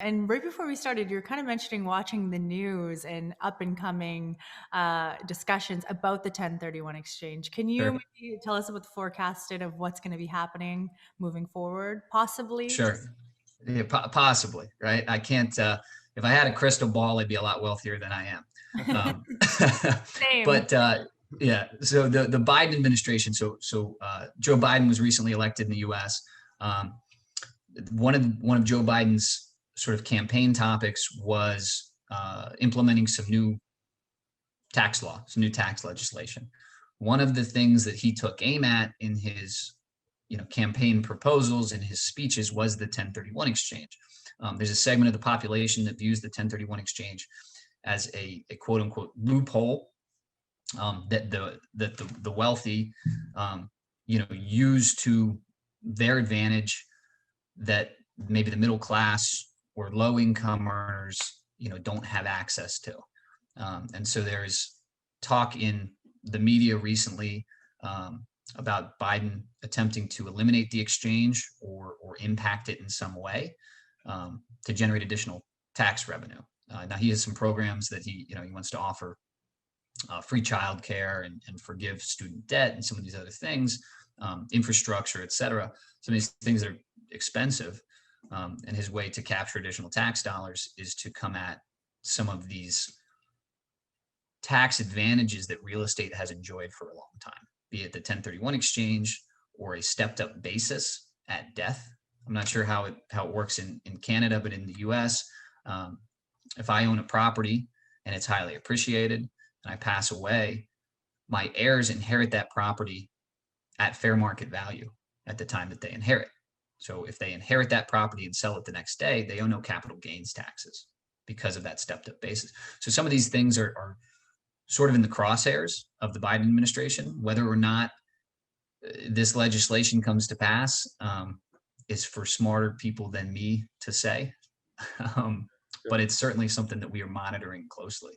And right before we started, you're kind of mentioning watching the news and up and coming discussions about the 1031 exchange. Can you Sure. maybe tell us about the forecasted of what's going to be happening moving forward, possibly? Sure. Yeah, possibly, right? I can't, if I had a crystal ball, I'd be a lot wealthier than I am. Um, Same. but yeah, so the Biden administration, so Joe Biden was recently elected in the US. Um, one of Joe Biden's sort of campaign topics was implementing some new tax law, some new tax legislation. One of the things that he took aim at in his campaign proposals and his speeches was the 1031 exchange. There's a segment of the population that views the 1031 exchange as a quote unquote loophole that the wealthy use to their advantage, that maybe the middle class or low income earners don't have access to. And so there's talk in the media recently about Biden attempting to eliminate the exchange or impact it in some way to generate additional tax revenue. Now he has some programs that he wants to offer free childcare and forgive student debt and some of these other things, infrastructure, et cetera. Some of these things are expensive, and his way to capture additional tax dollars is to come at some of these tax advantages that real estate has enjoyed for a long time, be it the 1031 exchange or a stepped up basis at death. I'm not sure how it works in Canada, but in the US, if I own a property and it's highly appreciated and I pass away, my heirs inherit that property at fair market value at the time that they inherit. So if they inherit that property and sell it the next day, they owe no capital gains taxes because of that stepped up basis. So some of these things are sort of in the crosshairs of the Biden administration. Whether or not this legislation comes to pass is for smarter people than me to say. But it's certainly something that we are monitoring closely.